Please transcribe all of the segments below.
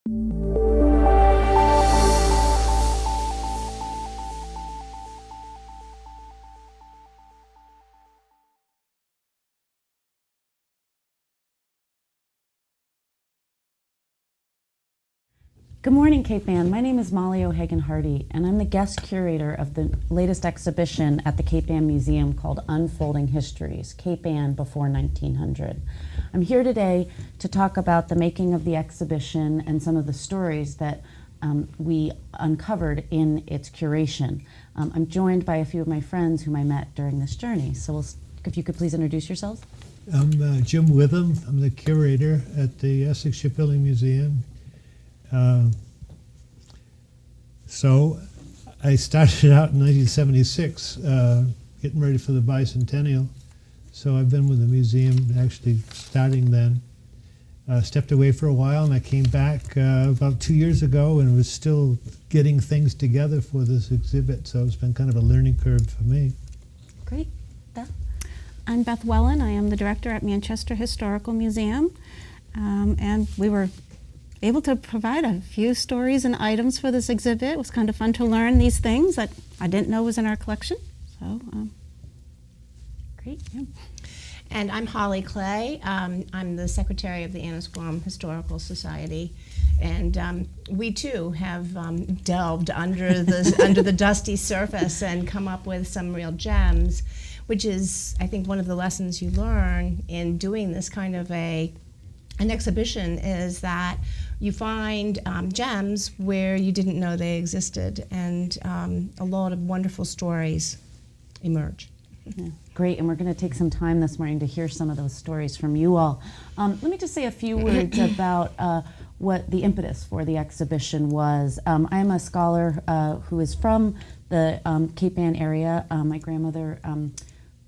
Good morning, Cape Ann. My name is Molly O'Hagan-Hardy, and I'm the guest curator of the latest exhibition at the Cape Ann Museum called Unfolding Histories, Cape Ann Before 1900. I'm here today to talk about the making of the exhibition and some of the stories that we uncovered in its curation. I'm joined by a few of my friends whom I met during this journey. So if you could please introduce yourselves. I'm Jim Witham. I'm the curator at the Essex Shipbuilding Museum. So I started out in 1976 getting ready for the bicentennial. So I've been with the museum actually starting then. Stepped away for a while and I came back about 2 years ago and was still getting things together for this exhibit. So it's been kind of a learning curve for me. Great. Beth? I'm Beth Welin. I am the director at Manchester Historical Museum. And we were able to provide a few stories and items for this exhibit. It was kind of fun to learn these things that I didn't know was in our collection. So, Great. Yeah. And I'm Holly Clay. I'm the secretary of the Annisquam Historical Society. And we too have delved under the dusty surface and come up with some real gems, which is, I think, one of the lessons you learn in doing this kind of an exhibition is that you find gems where you didn't know they existed, and a lot of wonderful stories emerge. Yeah, great, and we're going to take some time this morning to hear some of those stories from you all. Let me just say a few words about what the impetus for the exhibition was. I am a scholar who is from the Cape Ann area. My grandmother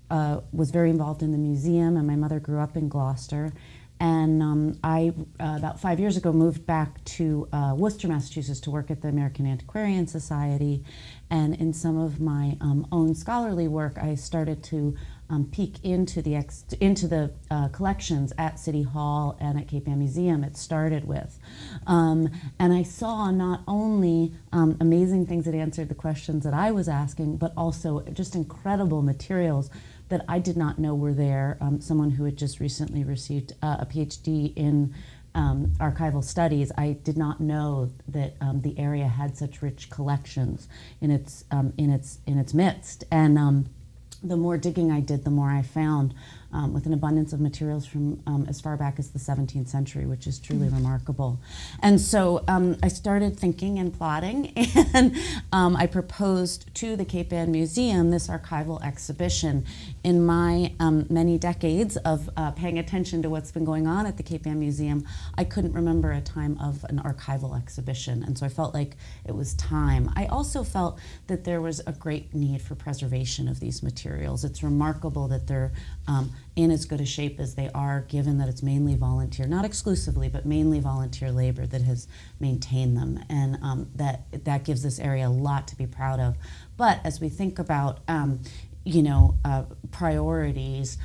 was very involved in the museum, and my mother grew up in Gloucester. And I, about 5 years ago, moved back to Worcester, Massachusetts to work at the American Antiquarian Society. And in some of my own scholarly work, I started to peek into the collections at City Hall and at Cape Ann Museum it started with. And I saw not only amazing things that answered the questions that I was asking, but also just incredible materials that I did not know were there. Someone who had just recently received a PhD in archival studies, I did not know that the area had such rich collections in its midst. And the more digging I did, the more I found, with an abundance of materials from as far back as the 17th century, which is truly remarkable. And so I started thinking and plotting, and I proposed to the Cape Ann Museum this archival exhibition. In my many decades of paying attention to what's been going on at the Cape Ann Museum, I couldn't remember a time of an archival exhibition, and so I felt like it was time. I also felt that there was a great need for preservation of these materials. It's remarkable that they're in as good a shape as they are, given that it's mainly volunteer, not exclusively, but mainly volunteer labor that has maintained them, and that gives this area a lot to be proud of. But as we think about priorities,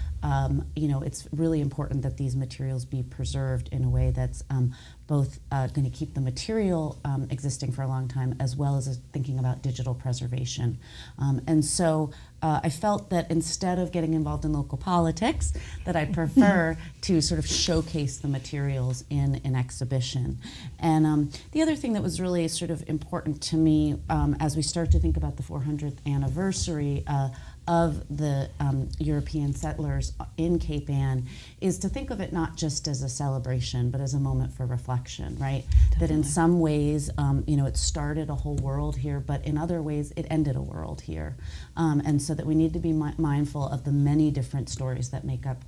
it's really important that these materials be preserved in a way that's both going to keep the material existing for a long time, as well as thinking about digital preservation. And so I felt that instead of getting involved in local politics, that I'd prefer to sort of showcase the materials in an exhibition. And the other thing that was really sort of important to me as we start to think about the 400th anniversary of the European settlers in Cape Ann is to think of it not just as a celebration, but as a moment for reflection, right? Definitely. That in some ways, it started a whole world here, but in other ways, it ended a world here. And so that we need to be mindful of the many different stories that make up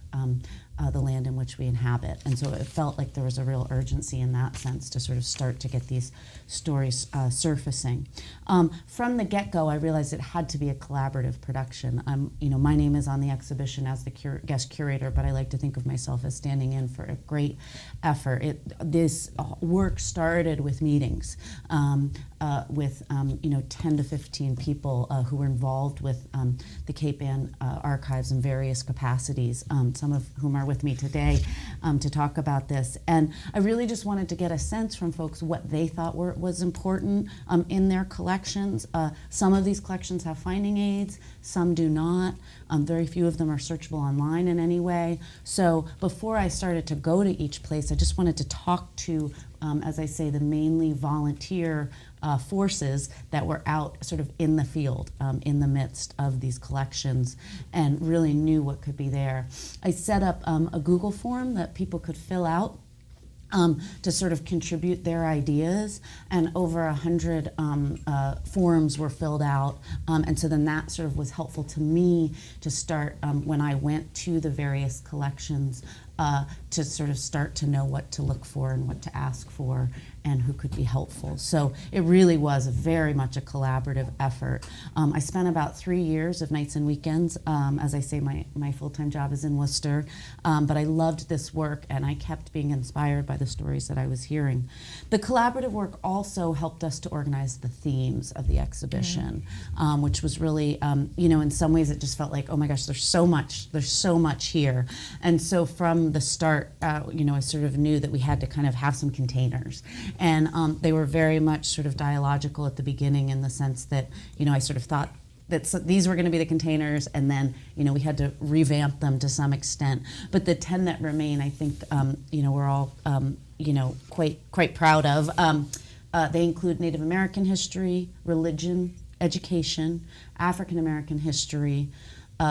the land in which we inhabit. And so it felt like there was a real urgency in that sense to sort of start to get these stories surfacing. From the get-go, I realized it had to be a collaborative production. My name is on the exhibition as the guest curator, but I like to think of myself as standing in for a great effort. This work started with meetings with 10 to 15 people who were involved with the Cape Ann archives in various capacities, some of whom are with me today to talk about this. And I really just wanted to get a sense from folks what they thought was important in their collections. Some of these collections have finding aids, some do not. Very few of them are searchable online in any way. So before I started to go to each place, I just wanted to talk to, as I say, the mainly volunteer forces that were out sort of in the field, in the midst of these collections, and really knew what could be there. I set up a Google form that people could fill out to sort of contribute their ideas, and over 100 forms were filled out, and so then that sort of was helpful to me to start when I went to the various collections to sort of start to know what to look for and what to ask for and who could be helpful. So it really was very much a collaborative effort. I spent about 3 years of nights and weekends. As I say, my full-time job is in Worcester, but I loved this work and I kept being inspired by the stories that I was hearing. The collaborative work also helped us to organize the themes of the exhibition, which was really, in some ways it just felt like, oh my gosh, there's so much here. And so from the start, I sort of knew that we had to kind of have some containers. And they were very much sort of dialogical at the beginning, in the sense that, I sort of thought that these were going to be the containers, and then, we had to revamp them to some extent. But the 10 that remain, I think, we're all, quite proud of. They include Native American history, religion, education, African American history,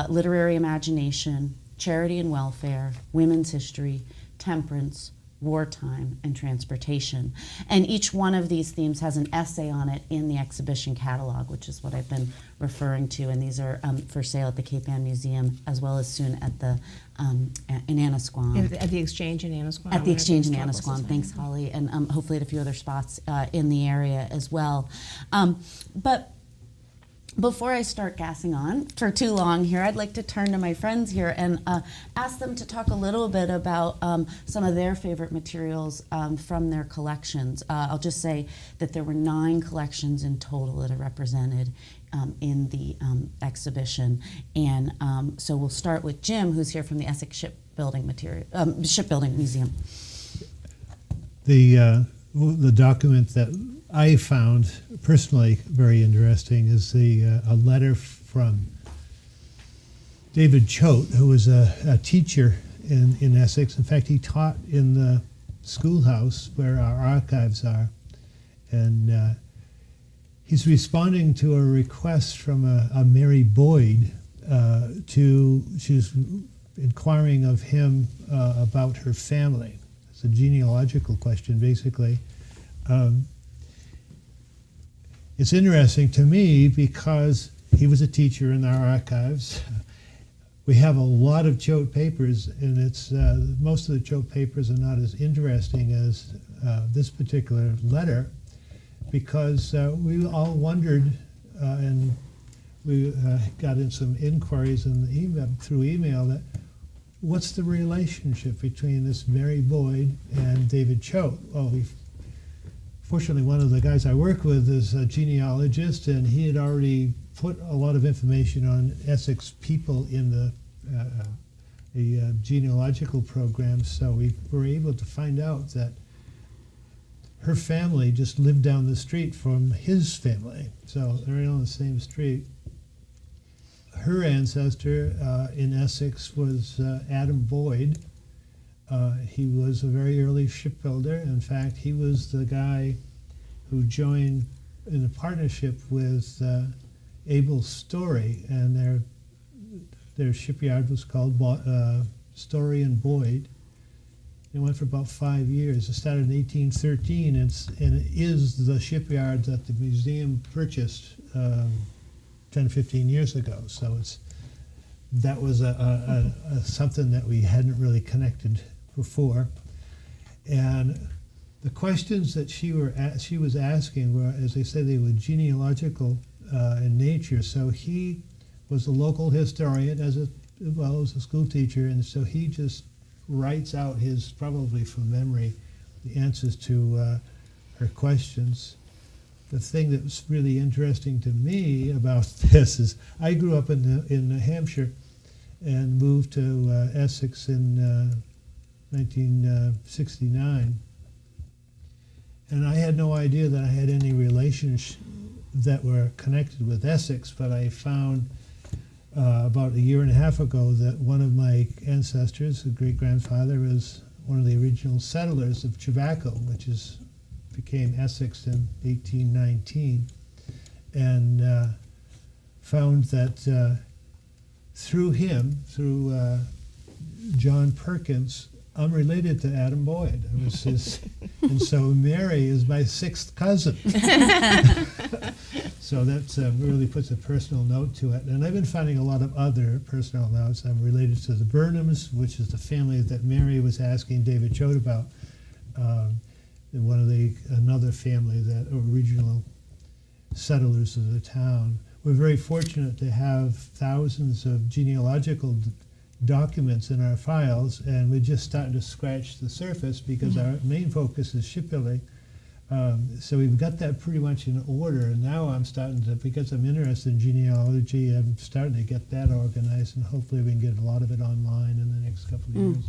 literary imagination, charity and welfare, women's history, temperance, wartime, and transportation. And each one of these themes has an essay on it in the exhibition catalog, which is what I've been referring to. And these are for sale at the Cape Ann Museum, as well as soon at the in Annisquam. At the Exchange in Annisquam. At the Exchange in Annisquam. Thanks, Holly. And hopefully at a few other spots in the area as well. But before I start gassing on for too long here, I'd like to turn to my friends here and ask them to talk a little bit about some of their favorite materials from their collections. I'll just say that there were 9 collections in total that are represented in the exhibition. And so we'll start with Jim, who's here from the Essex Shipbuilding Museum. The document that I found personally very interesting is a letter from David Choate, who was a teacher in Essex. In fact, he taught in the schoolhouse where our archives are. And he's responding to a request from a Mary Boyd. She's inquiring of him about her family. It's a genealogical question, basically. It's interesting to me because he was a teacher in our archives. We have a lot of Choate papers, and it's most of the Choate papers are not as interesting as this particular letter, because we all wondered, and we got in some inquiries in the through email, that what's the relationship between this Mary Boyd and David Choate? Well, fortunately, one of the guys I work with is a genealogist, and he had already put a lot of information on Essex people in the genealogical program, so we were able to find out that her family just lived down the street from his family, so they're on the same street. Her ancestor in Essex was Adam Boyd. He was a very early shipbuilder. In fact, he was the guy who joined in a partnership with Abel Story, and their shipyard was called Story and Boyd. It went for about 5 years. It started in 1813, and it is the shipyard that the museum purchased 10, 15 years ago. So that was something that we hadn't really connected before. And the questions that she was asking were, as I said, they were genealogical in nature. So he was a local historian as well as a school teacher, and so he just writes out probably from memory, the answers to her questions. The thing that was really interesting to me about this is I grew up in New Hampshire, and moved to Essex in 1969. And I had no idea that I had any relations that were connected with Essex, but I found about a year and a half ago that one of my ancestors, a great-grandfather, was one of the original settlers of Chivacco, which became Essex in 1819, and found that through him, through John Perkins, I'm related to Adam Boyd. I was his, and so Mary is my sixth cousin. So that really puts a personal note to it. And I've been finding a lot of other personal notes. I'm related to the Burnhams, which is the family that Mary was asking David Choate about. Another family that are original settlers of the town. We're very fortunate to have thousands of genealogical documents in our files, and we're just starting to scratch the surface because our main focus is shipbuilding. So we've got that pretty much in order, and now I'm starting to, because I'm interested in genealogy, I'm starting to get that organized, and hopefully we can get a lot of it online in the next couple of years.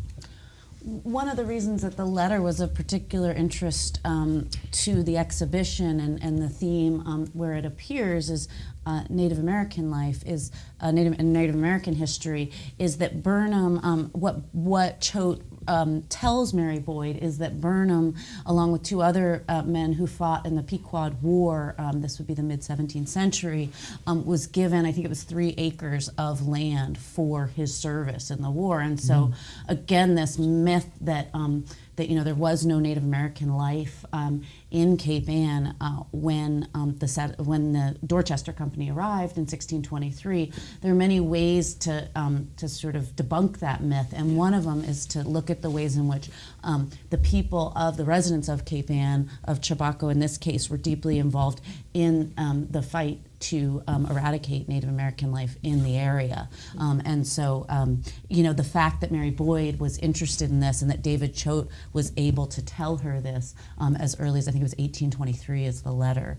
One of the reasons that the letter was of particular interest to the exhibition and the theme where it appears is Native American life, is Native American history, is that Burnham, what Choate tells Mary Boyd is that Burnham, along with two other men who fought in the Pequod War, this would be the mid-17th century, was given, I think it was 3 acres of land for his service in the war. And so, again, this myth that there was no Native American life in Cape Ann when the Dorchester Company arrived in 1623. There are many ways to sort of debunk that myth, and one of them is to look at the ways in which the people of the residents of Cape Ann, of Chivacco in this case, were deeply involved in the fight to eradicate Native American life in the area. And so, the fact that Mary Boyd was interested in this and that David Choate was able to tell her this as early as, I think it was 1823 is the letter,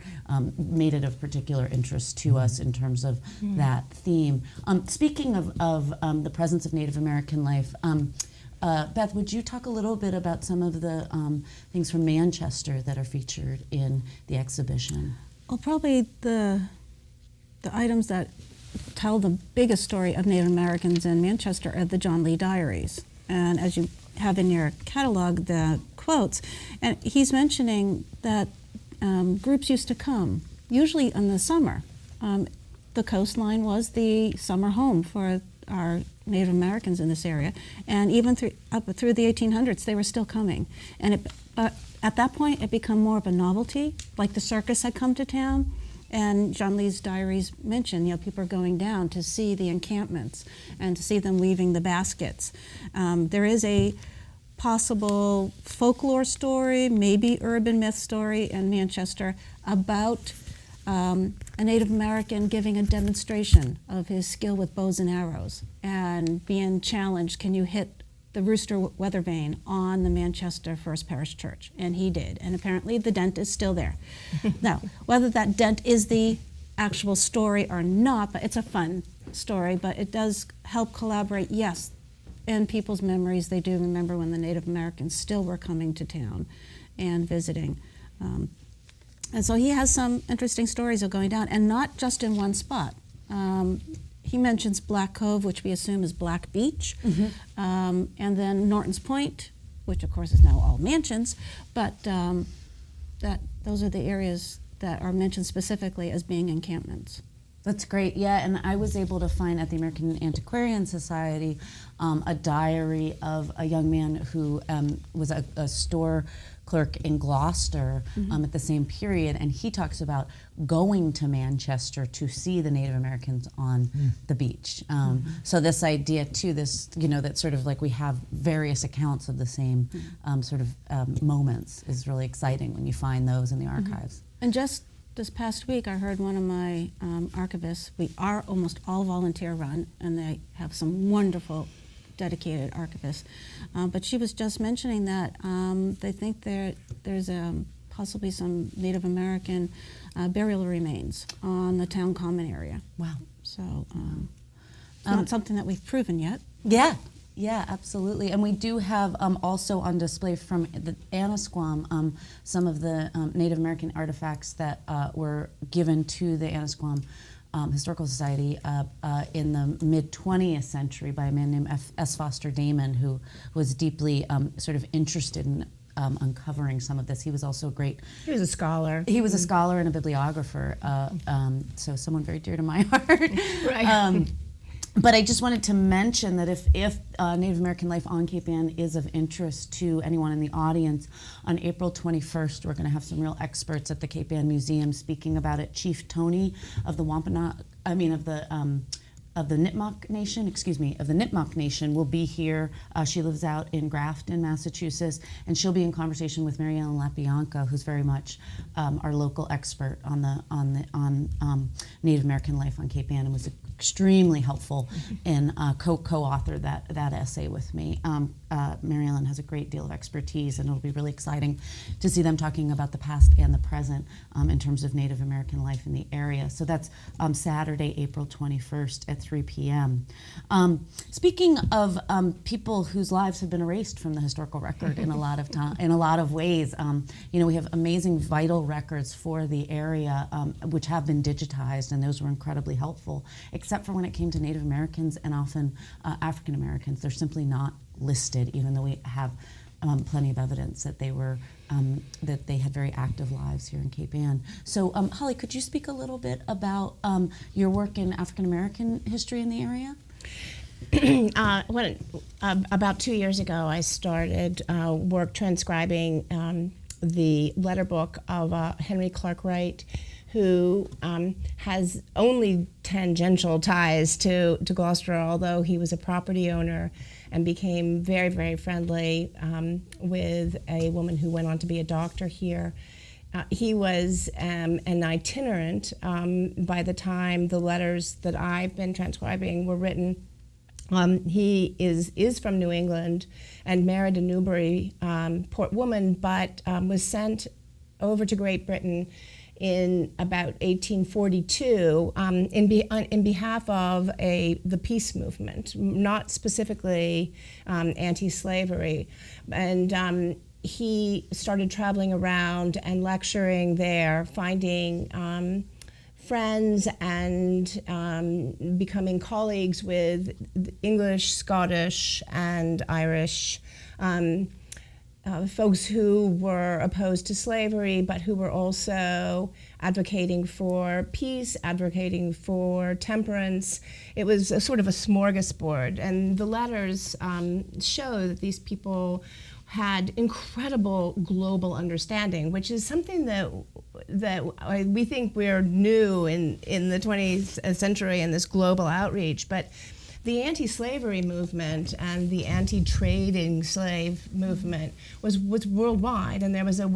made it of particular interest to us in terms of that theme. Speaking of the presence of Native American life, Beth, would you talk a little bit about some of the things from Manchester that are featured in the exhibition? Well, probably the items that tell the biggest story of Native Americans in Manchester are the John Lee Diaries. And as you have in your catalog, the quotes, and he's mentioning that groups used to come, usually in the summer. The coastline was the summer home for our Native Americans in this area, and even up through the 1800s, they were still coming. But at that point, it became more of a novelty, like the circus had come to town. And John Lee's diaries mention, people are going down to see the encampments and to see them weaving the baskets. There is a possible folklore story, maybe urban myth story in Manchester about a Native American giving a demonstration of his skill with bows and arrows and being challenged, can you hit the rooster weather vane on the Manchester First Parish Church? And he did, and apparently the dent is still there. Now, whether that dent is the actual story or not, but it's a fun story, but it does help collaborate, yes, in people's memories. They do remember when the Native Americans still were coming to town and visiting. And so he has some interesting stories of going down, and not just in one spot. He mentions Black Cove, which we assume is Black Beach, and then Norton's Point, which of course is now all mansions, but those are the areas that are mentioned specifically as being encampments. That's great, yeah, and I was able to find at the American Antiquarian Society a diary of a young man who was a store clerk in Gloucester at the same period, and he talks about going to Manchester to see the Native Americans on the beach. So this idea too, that sort of like we have various accounts of the same sort of moments is really exciting when you find those in the archives. And just this past week, I heard one of my archivists, we are almost all volunteer run, and they have some wonderful dedicated archivists, but she was just mentioning that they think there's possibly some Native American burial remains on the town common area. Wow. So It's not something that we've proven yet. Yeah, yeah, absolutely. And we do have also on display from the Annisquam some of the Native American artifacts that were given to the Annisquam Historical Society in the mid-20th century by a man named S. Foster Damon, who was deeply sort of interested in uncovering some of this. He was also a great... He was a scholar. He was a scholar and a bibliographer, so someone very dear to my heart. Right. But I just wanted to mention that if Native American life on Cape Ann is of interest to anyone in the audience, on April 21st, we're going to have some real experts at the Cape Ann Museum speaking about it. Chief Tony of the Nipmuc Nation will be here. She lives out in Grafton, Massachusetts, and she'll be in conversation with Mary Ellen LaBianca, who's very much our local expert on Native American life on Cape Ann, and was extremely helpful in co-authored that essay with me. Mary Ellen has a great deal of expertise, and it'll be really exciting to see them talking about the past and the present in terms of Native American life in the area. So that's Saturday, April 21st at 3 p.m. Speaking of people whose lives have been erased from the historical record in a lot of ways, we have amazing vital records for the area which have been digitized, and those were incredibly helpful, except for when it came to Native Americans and often African Americans. They're simply not listed, even though we have plenty of evidence that they were that they had very active lives here in Cape Ann. So, Holly, could you speak a little bit about your work in African American history in the area? About 2 years ago, I started work transcribing the letter book of Henry Clark Wright, who has only tangential ties to Gloucester, although he was a property owner and became very, very friendly with a woman who went on to be a doctor here. He was an itinerant by the time the letters that I've been transcribing were written. He is from New England and married a Newbury port woman, but was sent over to Great Britain in about 1842 in behalf of the peace movement, not specifically anti-slavery. And he started traveling around and lecturing there, finding friends and becoming colleagues with English, Scottish, and Irish folks who were opposed to slavery, but who were also advocating for peace, advocating for temperance. It was a sort of a smorgasbord, and the letters show that these people had incredible global understanding, which is something that we think we're new in the 20th century in this global outreach, but the anti-slavery movement and the anti-trading slave movement was worldwide, and there was an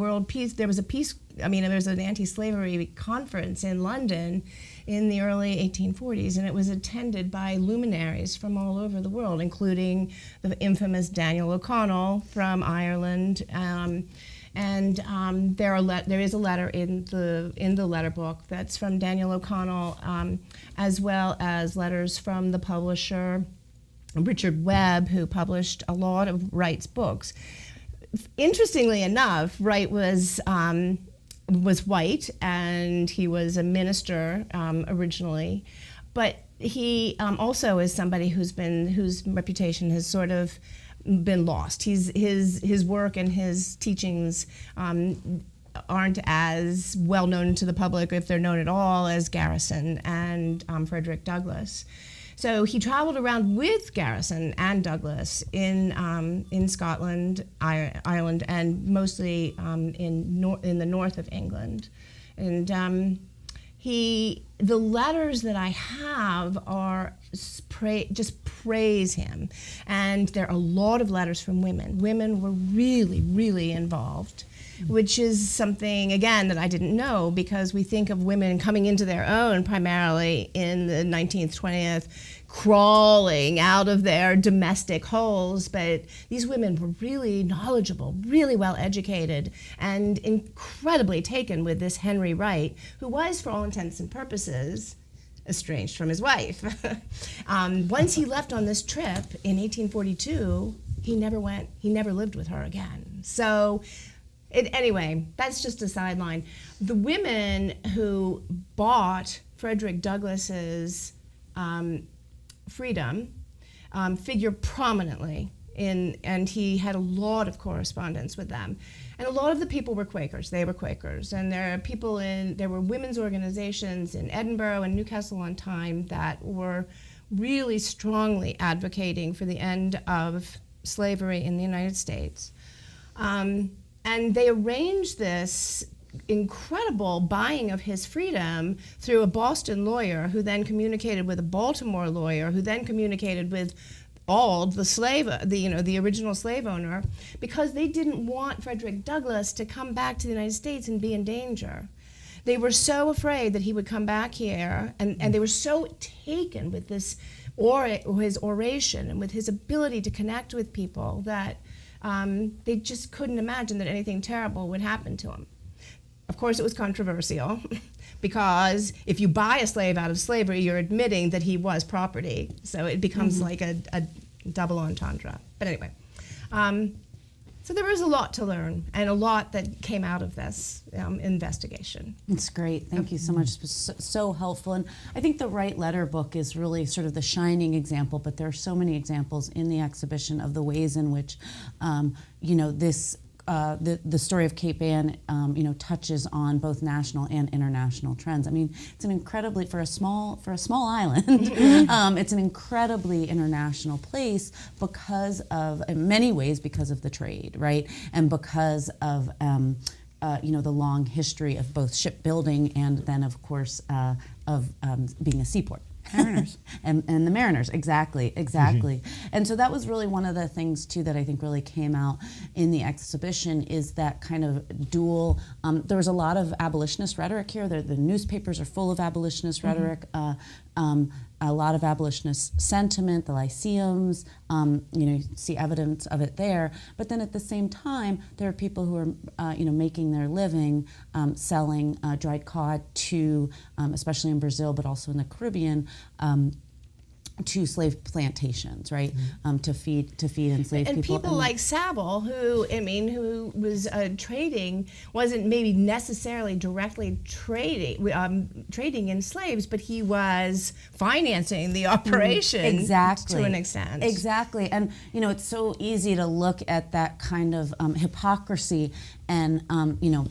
anti-slavery conference in London in the early 1840s, and it was attended by luminaries from all over the world, including the infamous Daniel O'Connell from Ireland. There is a letter in the letter book that's from Daniel O'Connell, as well as letters from the publisher Richard Webb, who published a lot of Wright's books. Interestingly enough, Wright was white, and he was a minister originally, but he also is somebody whose reputation has sort of been lost. His work and his teachings aren't as well known to the public, if they're known at all, as Garrison and Frederick Douglass. So he traveled around with Garrison and Douglass in Scotland, Ireland, and mostly in the north of England. And the letters that I have are just praise him. And there are a lot of letters from women. Women were really, really involved, which is something, again, that I didn't know, because we think of women coming into their own primarily in the 19th, 20th, crawling out of their domestic holes, but these women were really knowledgeable, really well educated, and incredibly taken with this Henry Wright, who was, for all intents and purposes, estranged from his wife. Once he left on this trip in 1842, he never lived with her again. So anyway, that's just a sideline. The women who bought Frederick Douglass's freedom figure prominently and he had a lot of correspondence with them. And a lot of the people were Quakers. They were Quakers. And there were women's organizations in Edinburgh and Newcastle on Tyne that were really strongly advocating for the end of slavery in the United States. And they arranged this incredible buying of his freedom through a Boston lawyer who then communicated with a Baltimore lawyer who then communicated with Auld, the original slave owner, because they didn't want Frederick Douglass to come back to the United States and be in danger. They were so afraid that he would come back here, and they were so taken with his oration and with his ability to connect with people that they just couldn't imagine that anything terrible would happen to him. Of course, it was controversial because if you buy a slave out of slavery, you're admitting that he was property. So it becomes like a double entendre. But anyway, so there was a lot to learn and a lot that came out of this investigation. It's great. Thank you so much. It was so helpful. And I think the Write Letter book is really sort of the shining example, but there are so many examples in the exhibition of the ways in which, this the story of Cape Ann, touches on both national and international trends. I mean, it's an incredibly for a small island, it's an incredibly international place because of, in many ways, because of the trade, right, and because of the long history of both shipbuilding and then, of course, of being a seaport. Mariners. and the mariners, exactly. And so that was really one of the things, too, that I think really came out in the exhibition is that kind of dual, there was a lot of abolitionist rhetoric here. The newspapers are full of abolitionist rhetoric, a lot of abolitionist sentiment, the lyceums, you see evidence of it there. But then at the same time, there are people who are, making their living selling dried cod to, especially in Brazil, but also in the Caribbean, to slave plantations, right? To feed enslaved and people. And people like Saville, who was trading, wasn't maybe necessarily directly trading in slaves, but he was financing the operation exactly. to an extent. Exactly, and it's so easy to look at that kind of hypocrisy and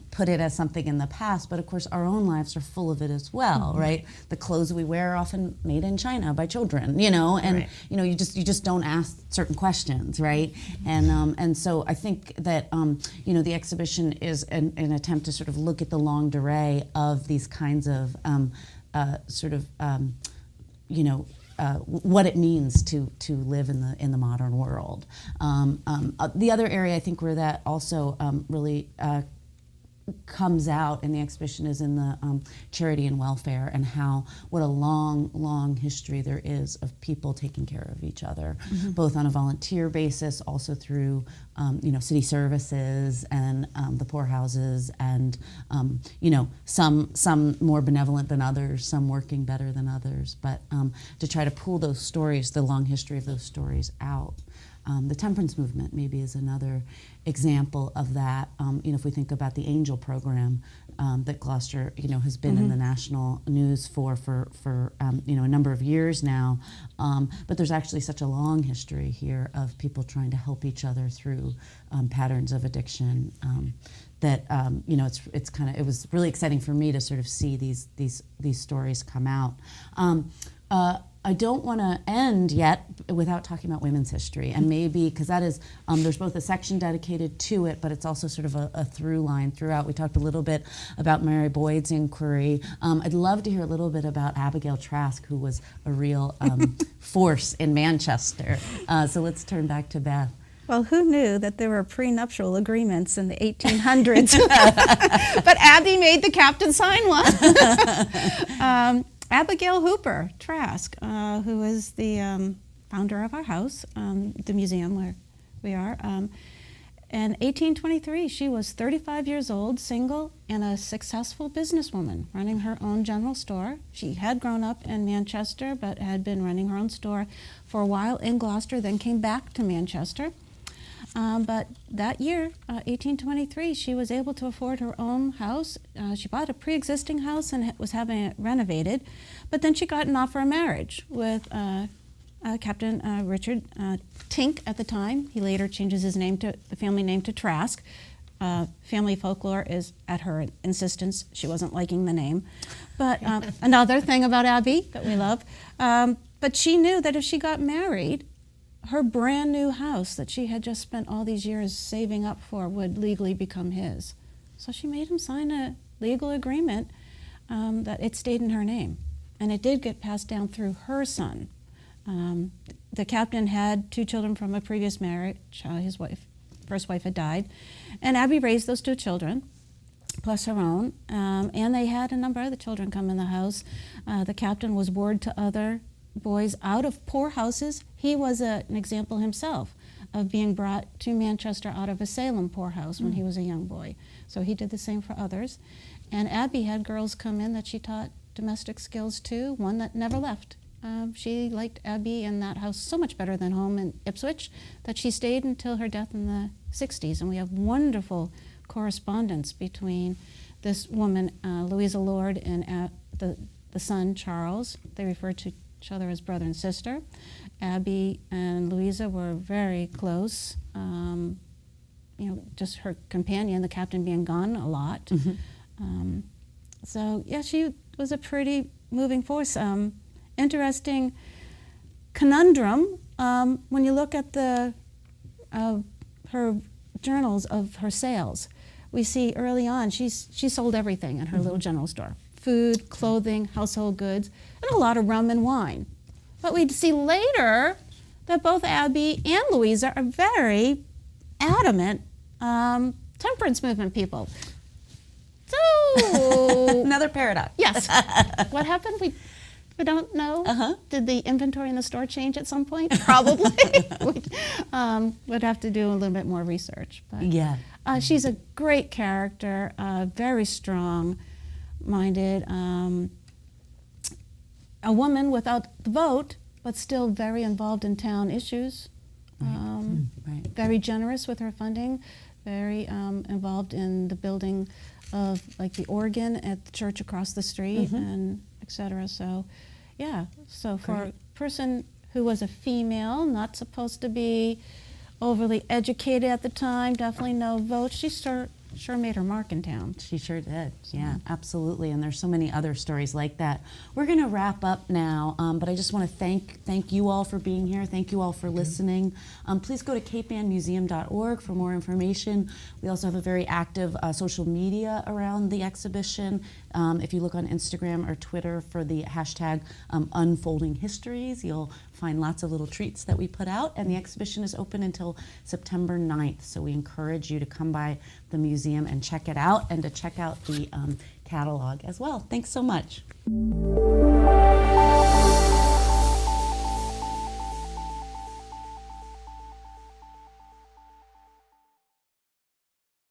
put it as something in the past, but of course our own lives are full of it as well, right? The clothes we wear are often made in China by children, and right. you just don't ask certain questions, right? And so I think that the exhibition is an attempt to sort of look at the longue durée of these kinds of what it means to live in the modern world. The other area I think where that also really comes out in the exhibition is in the charity and welfare, and what a long history there is of people taking care of each other, both on a volunteer basis, also through city services and the poorhouses, and some more benevolent than others, some working better than others, but to try to pull those stories, the long history of those stories out. The Temperance Movement maybe is another example of that. If we think about the Angel program that Gloucester, has been in the national news for a number of years now, but there's actually such a long history here of people trying to help each other through patterns of addiction. That it was really exciting for me to sort of see these stories come out. I don't want to end yet without talking about women's history, and maybe because that is there's both a section dedicated to it, but it's also sort of a through line throughout. We talked a little bit about Mary Boyd's inquiry. I'd love to hear a little bit about Abigail Trask, who was a real force in Manchester. So let's turn back to Beth. Well, who knew that there were prenuptial agreements in the 1800s? But Abby made the captain sign one. Abigail Hooper Trask, who is the founder of our house, the museum where we are, In 1823, she was 35 years old, single, and a successful businesswoman running her own general store. She had grown up in Manchester, but had been running her own store for a while in Gloucester, then came back to Manchester. But that year, 1823, she was able to afford her own house. She bought a pre-existing house and was having it renovated, but then she got an offer of marriage with Captain Richard Tink at the time. He later changes his name to the family name to Trask. Family folklore is at her insistence. She wasn't liking the name. But another thing about Abby that we love. But she knew that if she got married, her brand new house that she had just spent all these years saving up for would legally become his. So she made him sign a legal agreement that it stayed in her name. And it did get passed down through her son. The captain had 2 children from a previous marriage. His first wife had died. And Abby raised those 2 children, plus her own. And they had a number of other children come in the house. The captain was ward to other boys out of poor houses. He was an example himself of being brought to Manchester out of a Salem poorhouse when he was a young boy. So he did the same for others. And Abby had girls come in that she taught domestic skills to, one that never left. She liked Abby in that house so much better than home in Ipswich that she stayed until her death in the 60s. And we have wonderful correspondence between this woman, Louisa Lord, and the son, Charles. They referred to each other as brother and sister. Abby and Louisa were very close. Just her companion, the captain being gone a lot. So yeah, she was a pretty moving force. Interesting conundrum when you look at her journals of her sales. We see early on she sold everything in her little general store: food, clothing, household goods, and a lot of rum and wine. But we'd see later that both Abby and Louisa are very adamant temperance movement people. So Another paradox. yes, what happened? We don't know. Did the inventory in the store change at some point? Probably. We'd have to do a little bit more research. But Yeah. she's a great character, very strong-minded, a woman without the vote, but still very involved in town issues. Right. Very generous with her funding, very involved in the building of like the organ at the church across the street and et cetera. So yeah, so for a person who was a female, not supposed to be overly educated at the time, definitely no vote, she sure made her mark in town. She sure did. Yeah, absolutely. And there's so many other stories like that. We're going to wrap up now, but I just want to thank you all for being here. Thank you all for listening. Please go to capeannmuseum.org for more information. We also have a very active social media around the exhibition. If you look on Instagram or Twitter for the hashtag Unfolding Histories, you'll find lots of little treats that we put out. And the exhibition is open until September 9th. So we encourage you to come by the museum and check it out, and to check out the catalog as well. Thanks so much.